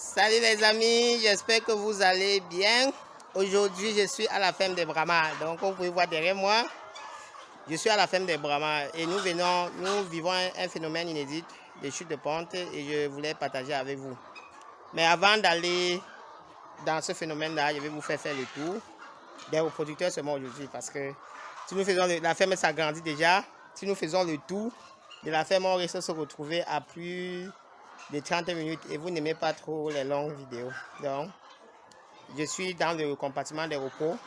Salut les amis, j'espère que vous allez bien. Aujourd'hui, je suis à la ferme des Brahmas. Donc, comme vous pouvez voir derrière moi, je suis à la ferme des Brahmas et nous vivons un phénomène inédit de chute de pente et je voulais partager avec vous. Mais avant d'aller dans ce phénomène-là, je vais vous faire le tour des reproducteurs seulement aujourd'hui parce que si nous faisons la ferme s'agrandit déjà. Si nous faisons le tour de la ferme, on risque de se retrouver à plus de 30 minutes et vous n'aimez pas trop les longues vidéos. Donc, je suis dans le compartiment des repos.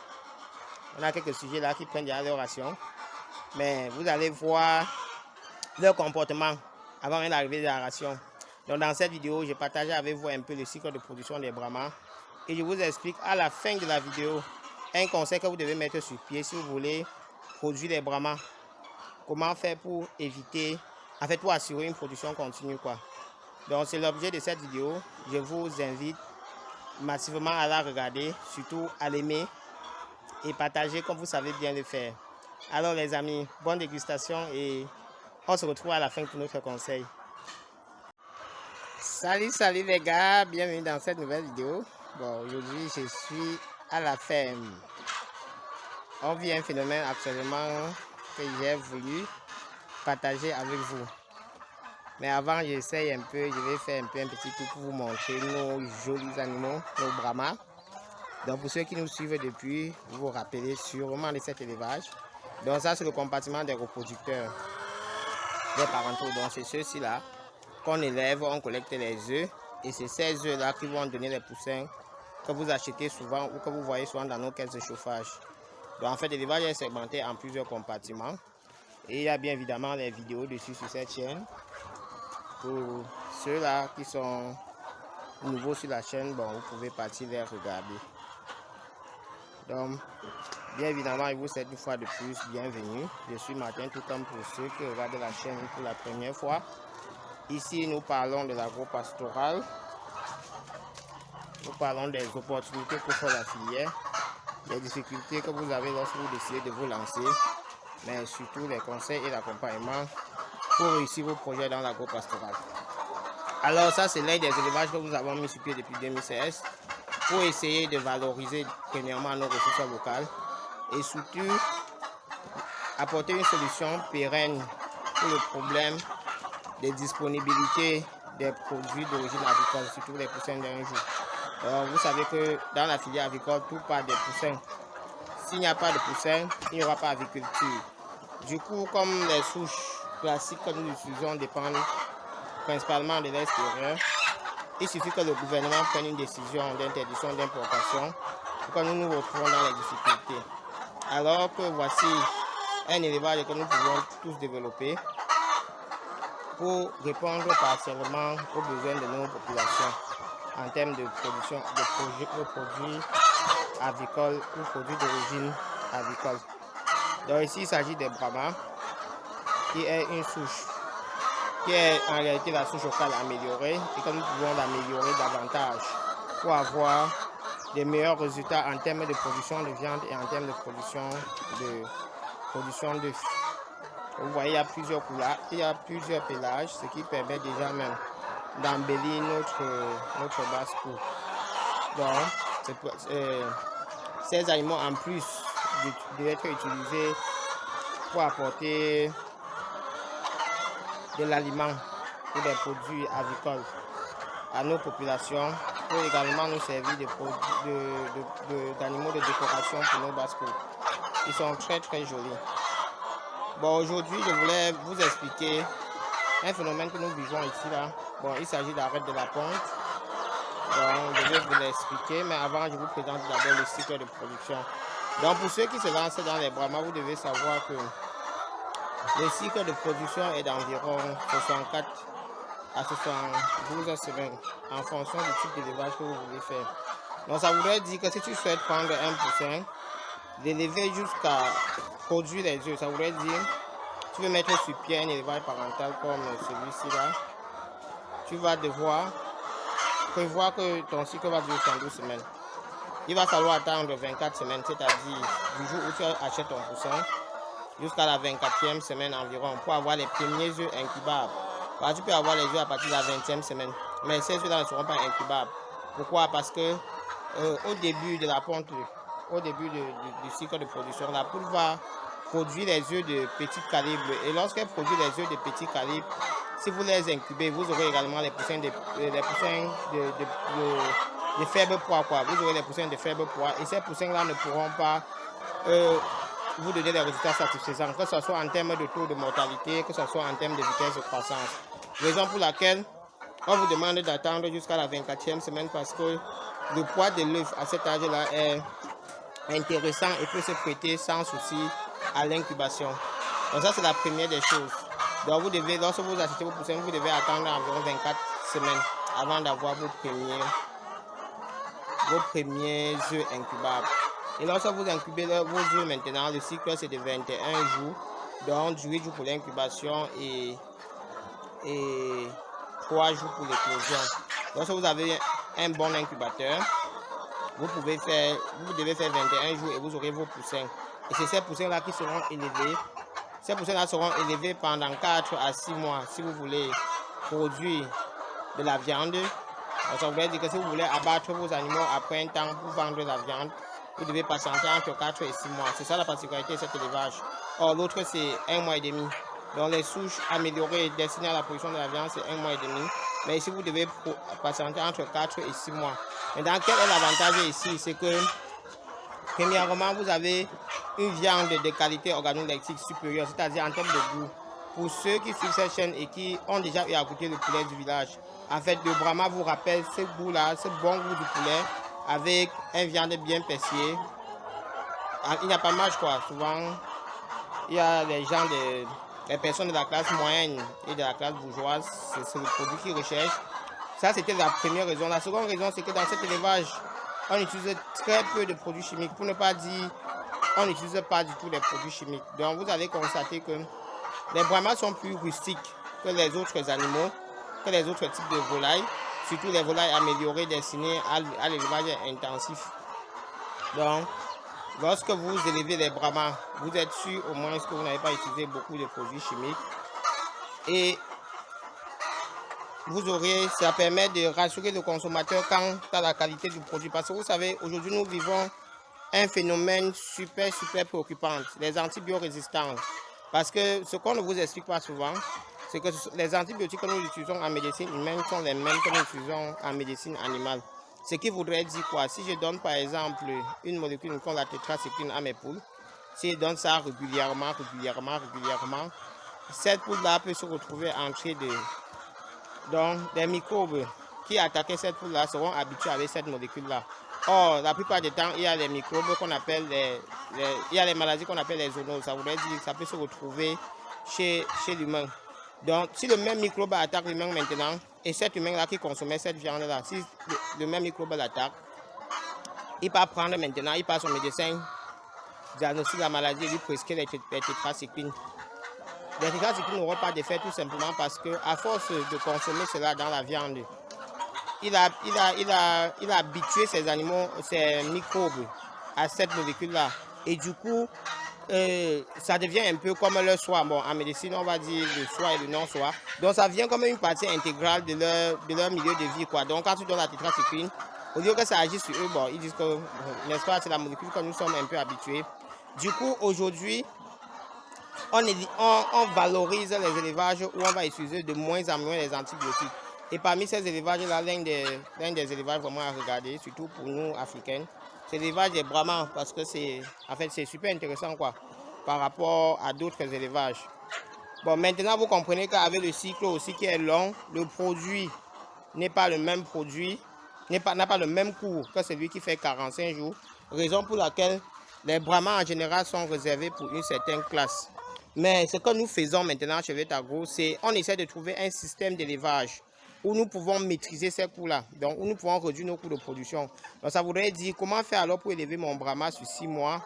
On a quelques sujets là qui prennent déjà leur ration. Mais vous allez voir leur comportement avant l'arrivée de la ration. Donc, dans cette vidéo, je partage avec vous un peu le cycle de production des Brahmas. Et je vous explique à la fin de la vidéo un conseil que vous devez mettre sur pied si vous voulez produire des Brahmas. Comment faire pour éviter, en fait, pour assurer une production continue, quoi. Donc, c'est l'objet de cette vidéo. Je vous invite massivement à la regarder, surtout à l'aimer et partager comme vous savez bien le faire. Alors, les amis, bonne dégustation et on se retrouve à la fin pour notre conseil. Salut les gars, bienvenue dans cette nouvelle vidéo. Bon, aujourd'hui, je suis à la ferme. On vit un phénomène actuellement que j'ai voulu partager avec vous. Mais avant, j'essaye un peu, je vais faire un petit tour pour vous montrer nos jolis animaux, nos Brahmas. Donc pour ceux qui nous suivent depuis, vous vous rappelez sûrement de cet élevage. Donc ça, c'est le compartiment des reproducteurs, des parentaux. Donc c'est ceux-ci là qu'on élève, on collecte les œufs. Et c'est ces œufs là qui vont donner les poussins que vous achetez souvent ou que vous voyez souvent dans nos caisses de chauffage. Donc en fait, l'élevage est segmenté en plusieurs compartiments. Et il y a bien évidemment les vidéos dessus sur cette chaîne. Pour ceux-là qui sont nouveaux sur la chaîne, bon, vous pouvez partir les regarder. Donc, bien évidemment, je vous souhaite une fois de plus bienvenue. Je suis Martin, tout comme pour ceux qui regardent la chaîne pour la première fois. Ici, nous parlons de l'agro-pastoral. Nous parlons des opportunités pour faire la filière, les difficultés que vous avez lorsque vous décidez de vous lancer, mais surtout les conseils et l'accompagnement pour réussir vos projets dans l'agro-pastoral. Alors ça, c'est l'un des élevages que nous avons mis sur pied depuis 2016 pour essayer de valoriser premièrement nos ressources locales et surtout apporter une solution pérenne pour le problème de disponibilité des produits d'origine agricole, surtout les poussins d'un jour. Alors, vous savez que dans la filière agricole, tout part des poussins. S'il n'y a pas de poussins, il n'y aura pas d'agriculture. Du coup, comme les souches classiques que nous utilisons dépendent principalement de l'extérieur, il suffit que le gouvernement prenne une décision d'interdiction d'importation pour que nous nous retrouvons dans les difficultés. Alors que voici un élevage que nous pouvons tous développer pour répondre partiellement aux besoins de nos populations en termes de production de produits avicoles ou produits d'origine avicole. Donc ici, il s'agit des Brahmas, qui est une souche qui est en réalité la souche locale améliorée et que nous pouvons l'améliorer davantage pour avoir des meilleurs résultats en termes de production de viande et en termes de production d'œufs. Vous voyez, il y a plusieurs couleurs, il y a plusieurs pélages, ce qui permet déjà même d'embellir notre basse-cour. Donc, ces animaux, en plus d'être utilisés pour apporter de l'aliment ou des produits avicoles à nos populations, pour également nous servir d'animaux de décoration pour nos basses-cours. Ils sont très jolis. Bon, aujourd'hui, je voulais vous expliquer un phénomène que nous vivons ici là. Bon, il s'agit d'arrêt de la ponte. Donc, je vais vous l'expliquer, mais avant, je vous présente d'abord le cycle de production. Donc, pour ceux qui se lancent dans les Brahmas, vous devez savoir que le cycle de production est d'environ 64 à 72 semaines en fonction du type d'élevage que vous voulez faire. Donc ça voudrait dire que si tu souhaites prendre un poussin, l'élever jusqu'à produire les œufs, ça voudrait dire tu veux mettre sur pied un élevage parental comme celui-ci là, tu vas devoir prévoir que ton cycle va durer 112 semaines. Il va falloir attendre 24 semaines, c'est-à-dire du jour où tu achètes ton poussin jusqu'à la 24e semaine environ pour avoir les premiers œufs incubables. Tu peux avoir les œufs à partir de la 20e semaine. Mais ces œufs-là ne seront pas incubables. Pourquoi? Parce que au début de la ponte, au début du cycle de production, la poule va produire des œufs de petit calibre. Et lorsqu'elle produit des œufs de petit calibre, si vous les incubez, vous aurez également les poussins de faible poids. Vous aurez des poussins de faible poids. Et ces poussins-là ne pourront pas vous donner des résultats satisfaisants, que ce soit en termes de taux de mortalité, que ce soit en termes de vitesse de croissance. Raison pour laquelle on vous demande d'attendre jusqu'à la 24e semaine parce que le poids de l'œuf à cet âge-là est intéressant et peut se prêter sans souci à l'incubation. Donc ça, c'est la première des choses. Donc vous devez, lorsque vous achetez vos poussins, vous devez attendre environ 24 semaines avant d'avoir vos premiers œufs incubables. Et lorsque vous incubez vos œufs maintenant, le cycle c'est de 21 jours. Donc 18 jours pour l'incubation et 3 jours pour l'éclosion. Lorsque vous avez un bon incubateur, vous devez faire 21 jours et vous aurez vos poussins. Et c'est ces poussins-là qui seront élevés. Ces poussins-là seront élevés pendant 4 à 6 mois si vous voulez produire de la viande. Donc ça veut dire que si vous voulez abattre vos animaux après un temps pour vendre de la viande, vous devez patienter entre 4 et 6 mois. C'est ça la particularité de cet élevage. Or, l'autre, c'est 1 mois et demi. Donc, les souches améliorées destinées à la production de la viande, c'est 1 mois et demi. Mais ici, vous devez patienter entre 4 et 6 mois. Maintenant, quel est l'avantage ici? C'est que, premièrement, vous avez une viande de qualité organoleptique supérieure, c'est-à-dire en termes de goût. Pour ceux qui suivent cette chaîne et qui ont déjà eu à goûter le poulet du village, en fait, le Brahma vous rappelle ce goût-là, ce bon goût du poulet, avec une viande bien persillée. Il n'y a pas de marge quoi. Souvent, il y a les personnes de la classe moyenne et de la classe bourgeoise, c'est le produit qu'ils recherchent. Ça, c'était la première raison. La seconde raison, c'est que dans cet élevage, on utilise très peu de produits chimiques. Pour ne pas dire, on n'utilise pas du tout les produits chimiques. Donc, vous allez constater que les Brahmas sont plus rustiques que les autres animaux, que les autres types de volailles. Surtout les volailles améliorées destinées à l'élevage intensif. Donc, lorsque vous élevez les Brahmas, vous êtes sûr au moins que vous n'avez pas utilisé beaucoup de produits chimiques. Et vous aurez, ça permet de rassurer le consommateur quant à la qualité du produit. Parce que vous savez, aujourd'hui nous vivons un phénomène super préoccupant, les antibiorésistances. Parce que ce qu'on ne vous explique pas souvent, c'est que les antibiotiques que nous utilisons en médecine humaine sont les mêmes que nous utilisons en médecine animale. Ce qui voudrait dire quoi? Si je donne par exemple une molécule comme la tétracycline à mes poules, si je donne ça régulièrement, cette poule-là peut se retrouver entrée de... Donc, des microbes qui attaquaient cette poule-là seront habitués avec cette molécule-là. Or, la plupart du temps, il y a les microbes qu'on appelle il y a les maladies qu'on appelle les zoonoses. Ça voudrait dire que ça peut se retrouver chez l'humain. Donc, si le même microbe attaque l'humain maintenant, et cet humain-là qui consommait cette viande-là, si le même microbe l'attaque, il va prendre maintenant, il passe au médecin, diagnostique la maladie et lui prescrit les tétracyclines. Les tétracyclines n'auront pas d'effet tout simplement parce qu'à force de consommer cela dans la viande, il a habitué ces animaux, ces microbes à cette molécule-là. Et du coup, ça devient un peu comme le soie. Bon, en médecine, on va dire le soie et le non-soie. Donc, ça vient comme une partie intégrale de leur milieu de vie, quoi. Donc, quand tu donnes la tétracycline, au lieu que ça agisse sur eux, bon, ils disent que, n'est-ce pas, c'est la molécule que nous sommes un peu habitués. Du coup, aujourd'hui, on valorise les élevages où on va utiliser de moins en moins les antibiotiques. Et parmi ces élevages-là, l'un des élevages vraiment à regarder, surtout pour nous, Africains, c'est l'élevage des Brahmans parce que c'est super intéressant quoi, par rapport à d'autres élevages. Bon, maintenant vous comprenez qu'avec le cycle aussi qui est long, le produit n'est pas le même produit, n'a pas le même cours que celui qui fait 45 jours. Raison pour laquelle les Brahmans en général sont réservés pour une certaine classe. Mais ce que nous faisons maintenant chez Vetagro, c'est on essaie de trouver un système d'élevage où nous pouvons maîtriser ces coûts-là, donc où nous pouvons réduire nos coûts de production. Donc ça voudrait dire comment faire alors pour élever mon Brahma sur 6 mois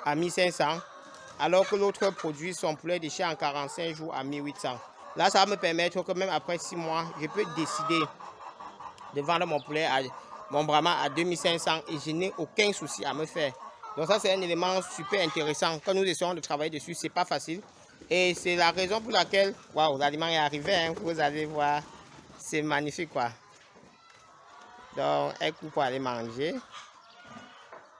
à 1500, alors que l'autre produit son poulet de chair en 45 jours à 1800. Là, ça va me permettre que même après 6 mois, je peux décider de vendre mon poulet, mon Brahma à 2500 et je n'ai aucun souci à me faire. Donc ça, c'est un élément super intéressant. Quand nous essayons de travailler dessus, c'est pas facile. Et c'est la raison pour laquelle, waouh, l'aliment est arrivé, hein, vous allez voir. C'est magnifique quoi. Donc, elles courent pour aller manger.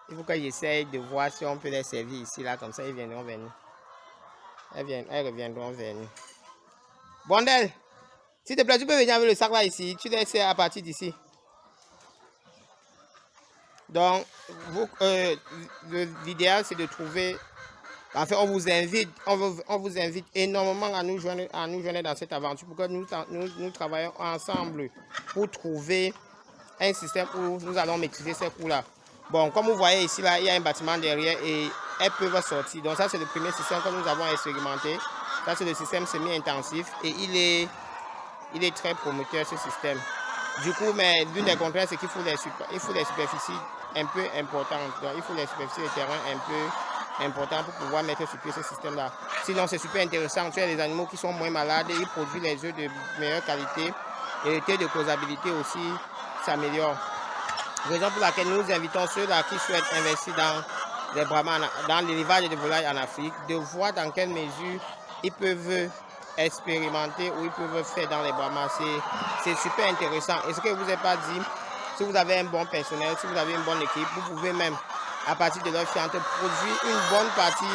Il faut que j'essaye de voir si on peut les servir ici, là, comme ça, ils viendront vers nous. Elles reviendront vers nous. Bondel, s'il te plaît, tu peux venir avec le sac là ici. Tu laisses à partir d'ici. Donc, l'idéal, c'est de trouver... En fait, on vous invite énormément à nous joindre dans cette aventure pour que nous travaillons ensemble pour trouver un système où nous allons maîtriser ces coûts-là. Bon, comme vous voyez ici, là, il y a un bâtiment derrière et elles peuvent sortir. Donc ça, c'est le premier système que nous avons expérimenté. Ça, c'est le système semi-intensif et il est très prometteur, ce système. Du coup, mais l'une des contraintes, c'est qu'il faut des superficies un peu importantes. Donc, il faut des superficies de terrain un peu importantes pour pouvoir mettre sur pied ce système-là. Sinon, c'est super intéressant. Tu as des animaux qui sont moins malades, ils produisent les œufs de meilleure qualité et le taux de causabilité aussi s'améliore. Raison pour laquelle nous invitons ceux-là qui souhaitent investir dans l'élevage de volailles en Afrique, de voir dans quelle mesure ils peuvent expérimenter ou ils peuvent faire dans les Brahmas. C'est super intéressant. Et ce que je ne vous ai pas dit, si vous avez un bon personnel, si vous avez une bonne équipe, vous pouvez même, à partir de leur fiente, produire une bonne partie,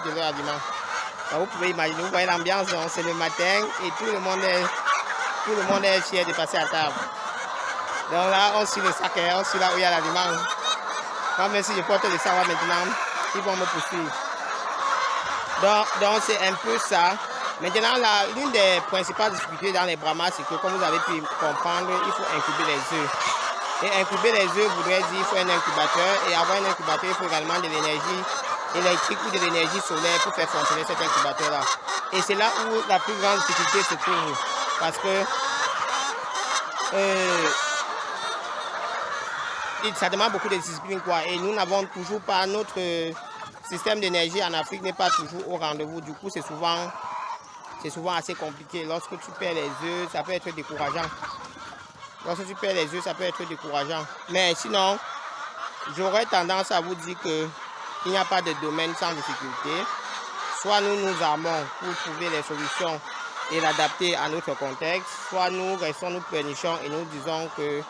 de leur aliment. Donc vous pouvez imaginer, vous voyez l'ambiance, c'est le matin et tout le monde est fier de passer à table. Donc là, on suit le sac, on suit là où il y a l'aliment. Même si je porte le sac maintenant, ils vont me poursuivre. Donc c'est un peu ça. Maintenant, l'une des principales difficultés dans les Brahmas, c'est que, comme vous avez pu comprendre, il faut incuber les œufs. Et incuber les œufs voudrait dire qu'il faut un incubateur. Et avoir un incubateur, il faut également de l'énergie électrique ou de l'énergie solaire pour faire fonctionner cet incubateur-là. Et c'est là où la plus grande difficulté se trouve. Parce que ça demande beaucoup de discipline, quoi. Et nous n'avons toujours pas, notre système d'énergie en Afrique n'est pas toujours au rendez-vous. Du coup, c'est souvent assez compliqué. Lorsque tu perds les œufs, ça peut être décourageant. Mais sinon, j'aurais tendance à vous dire qu'il n'y a pas de domaine sans difficulté. Soit nous nous armons pour trouver les solutions et l'adapter à notre contexte, soit nous restons, nous pleurnichons et nous disons que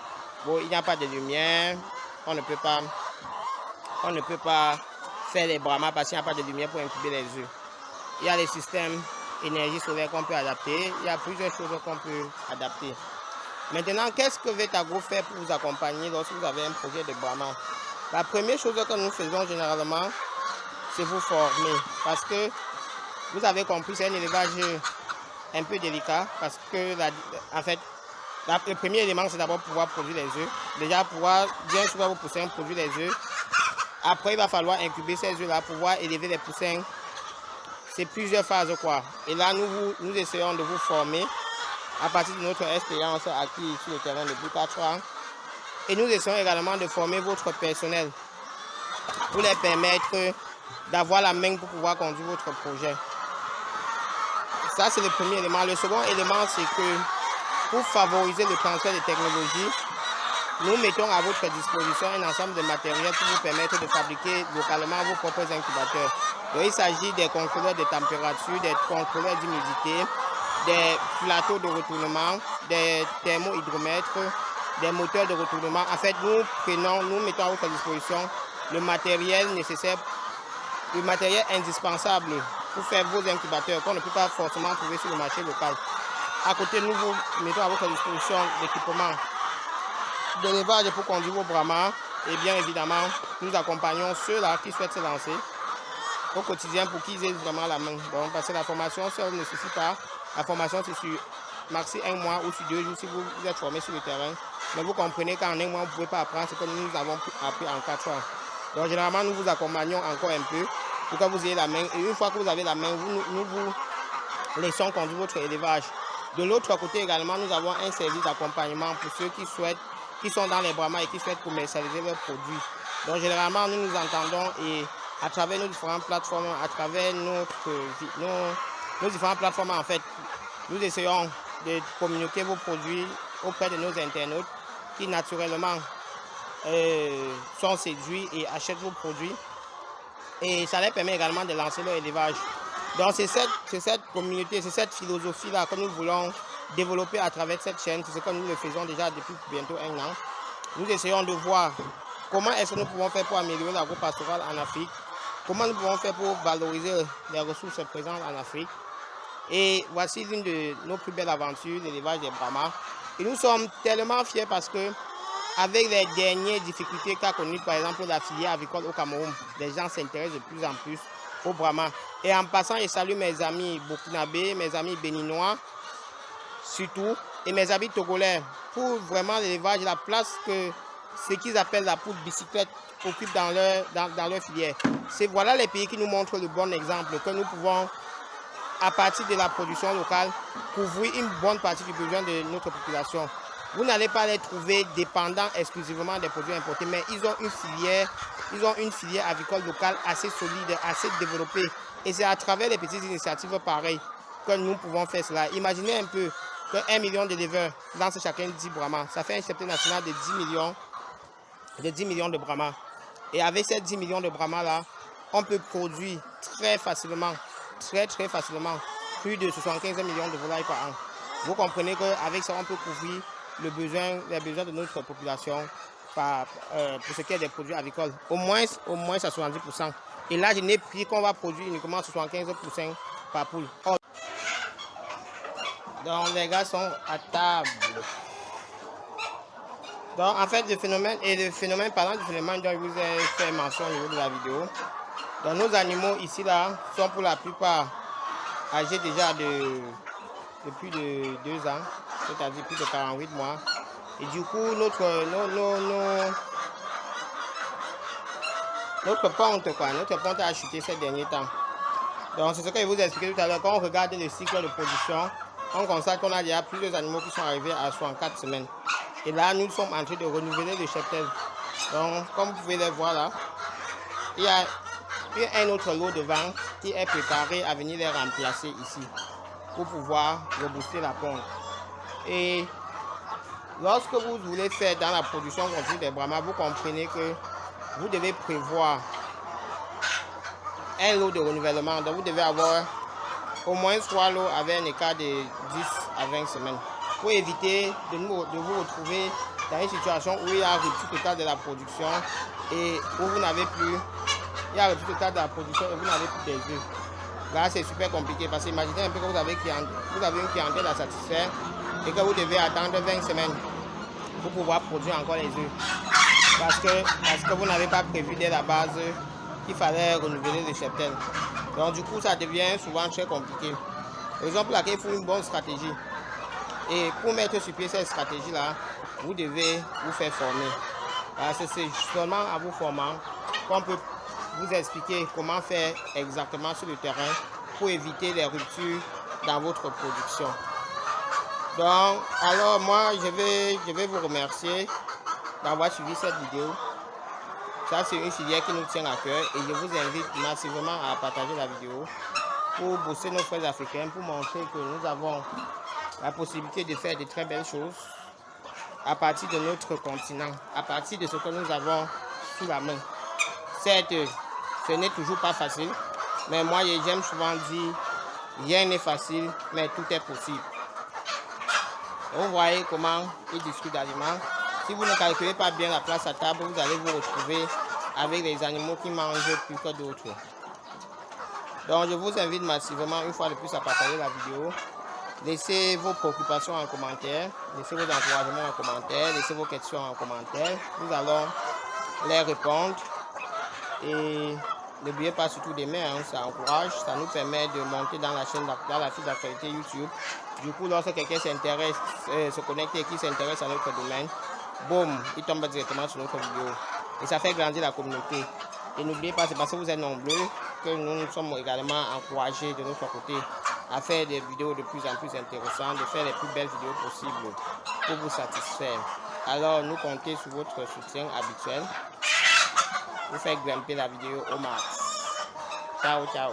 bon, il n'y a pas de lumière, on ne peut pas faire les Brahmas parce qu'il n'y a pas de lumière pour incuber les œufs. Il y a les systèmes énergie solaire qu'on peut adapter, il y a plusieurs choses qu'on peut adapter. Maintenant, qu'est-ce que Vetago fait pour vous accompagner lorsque vous avez un projet de Brahma? La première chose que nous faisons généralement, c'est vous former. Parce que vous avez compris, c'est un élevage un peu délicat. Parce que, en fait, le premier élément, c'est d'abord pouvoir produire les œufs. Déjà, pouvoir bien souvent vos poussins produire les œufs. Après, il va falloir incuber ces œufs-là, pouvoir élever les poussins. C'est plusieurs phases, quoi. Et là, nous essayons de vous former à partir de notre expérience acquise sur le terrain depuis 4 ans. Et nous essayons également de former votre personnel pour les permettre d'avoir la main pour pouvoir conduire votre projet. Ça, c'est le premier élément. Le second élément, c'est que pour favoriser le transfert de technologies, nous mettons à votre disposition un ensemble de matériel pour vous permettre de fabriquer localement vos propres incubateurs. Donc, il s'agit des contrôleurs de température, des contrôleurs d'humidité, des plateaux de retournement, des thermohydromètres, des moteurs de retournement. En fait, nous mettons à votre disposition le matériel nécessaire, le matériel indispensable pour faire vos incubateurs qu'on ne peut pas forcément trouver sur le marché local. À côté, nous vous mettons à votre disposition l'équipement d'élevage pour conduire vos Brahmas. Et bien évidemment, nous accompagnons ceux-là qui souhaitent se lancer au quotidien pour qu'ils aient vraiment la main. Donc, parce que la formation seule ne suffit pas. La formation, c'est sur maxi 1 mois ou sur 2 jours si vous êtes formé sur le terrain. Mais vous comprenez qu'en 1 mois, vous ne pouvez pas apprendre ce que nous avons appris en 4 ans. Donc, généralement, nous vous accompagnons encore un peu pour que vous ayez la main. Et une fois que vous avez la main, nous vous laissons conduire votre élevage. De l'autre côté également, nous avons un service d'accompagnement pour ceux qui sont dans les Brahmas et qui souhaitent commercialiser leurs produits. Donc, généralement, nous nous entendons et à travers nos différentes plateformes, à travers nos différentes plateformes, en fait, nous essayons de communiquer vos produits auprès de nos internautes qui, naturellement, sont séduits et achètent vos produits. Et ça leur permet également de lancer leur élevage. Donc, c'est cette communauté, c'est cette philosophie-là que nous voulons développer à travers cette chaîne. C'est ce que nous le faisons déjà depuis bientôt 1 an. Nous essayons de voir comment est-ce que nous pouvons faire pour améliorer l'agro-pastoral en Afrique, comment nous pouvons faire pour valoriser les ressources présentes en Afrique. Et voici l'une de nos plus belles aventures, l'élevage des Brahmas. Et nous sommes tellement fiers parce que, avec les dernières difficultés qu'a connues, par exemple, la filière avicole au Cameroun, les gens s'intéressent de plus en plus aux Brahmas. Et en passant, je salue mes amis burkinabés, mes amis béninois, surtout, et mes amis togolais, pour vraiment l'élevage, la place que ce qu'ils appellent la poule bicyclette occupe dans leur filière. Voilà les pays qui nous montrent le bon exemple, que nous pouvons, à partir de la production locale, couvrir une bonne partie du besoin de notre population. Vous n'allez pas les trouver dépendants exclusivement des produits importés, mais ils ont une filière avicole locale assez solide, assez développée. Et c'est à travers les petites initiatives pareilles que nous pouvons faire cela. Imaginez un peu que 1 million d'éleveurs lancent chacun 10 Brahmas. Ça fait un cheptel national de 10 millions de Brahmas. Et avec ces 10 millions de Brahmas là, on peut produire très facilement, très facilement, plus de 75 millions de volailles par an. Vous comprenez qu'avec ça, on peut couvrir les besoins de notre population pour ce qui est des produits avicoles. Au moins à 70%. Et là, je n'ai pris qu'on va produire uniquement 75% par poule. Donc, les gars sont à table. Donc, en fait, le phénomène parlant du phénomène dont je vous ai fait mention au niveau de la vidéo. Donc, nos animaux ici, là, sont pour la plupart âgés déjà de plus de 2 ans, c'est-à-dire plus de 48 mois. Et du coup, notre ponte a chuté ces derniers temps. Donc, c'est ce que je vous ai expliqué tout à l'heure. Quand on regarde le cycle de production, on constate qu'on a déjà plusieurs animaux qui sont arrivés à 64 semaines. Et là, nous sommes en train de renouveler le cheptel. Donc, comme vous pouvez le voir là, il y a un autre lot de vent qui est préparé à venir les remplacer ici pour pouvoir rebooster la ponte. Et lorsque vous voulez faire dans la production continue des Brahmas, vous comprenez que vous devez prévoir un lot de renouvellement. Donc, vous devez avoir au moins 3 lots avec un écart de 10 à 20 semaines pour éviter de vous retrouver dans une situation où il y a un rupture totale de la production et où vous n'avez plus, il y a un rupture totale de la production et vous n'avez plus des œufs. Là, c'est super compliqué parce que imaginez un peu que vous avez une clientèle à satisfaire et que vous devez attendre 20 semaines pour pouvoir produire encore les œufs. Parce que vous n'avez pas prévu dès la base qu'il fallait renouveler le cheptel. Donc du coup, ça devient souvent très compliqué. Raison pour laquelle il faut une bonne stratégie. Et pour mettre sur pied cette stratégie-là, vous devez vous faire former. Parce que c'est seulement en vous formant qu'on peut vous expliquer comment faire exactement sur le terrain pour éviter les ruptures dans votre production. Donc, alors moi, je vais vous remercier d'avoir suivi cette vidéo. Ça, c'est une filière qui nous tient à cœur et je vous invite massivement à partager la vidéo pour booster nos frères africains, pour montrer que nous avons la possibilité de faire de très belles choses à partir de notre continent, à partir de ce que nous avons sous la main. Certes, ce n'est toujours pas facile, mais moi, j'aime souvent dire, rien n'est facile, mais tout est possible. Vous voyez comment ils discutent d'aliments. Si vous ne calculez pas bien la place à table, vous allez vous retrouver avec les animaux qui mangent plus que d'autres. Donc je vous invite massivement une fois de plus à partager la vidéo. Laissez vos préoccupations en commentaire, laissez vos encouragements en commentaire, laissez vos questions en commentaire. Nous allons les répondre. Et n'oubliez pas surtout d'aimer, ça encourage, ça nous permet de monter dans la chaîne, dans la fiche d'actualité YouTube. Du coup, lorsque quelqu'un s'intéresse, se connecte et qui s'intéresse à notre domaine, boum, il tombe directement sur notre vidéo. Et ça fait grandir la communauté. Et n'oubliez pas, c'est parce que vous êtes nombreux que nous sommes également encouragés de notre côté à faire des vidéos de plus en plus intéressantes, de faire les plus belles vidéos possibles pour vous satisfaire. Alors, nous comptons sur votre soutien habituel pour faire grimper la vidéo au max. Ciao, ciao.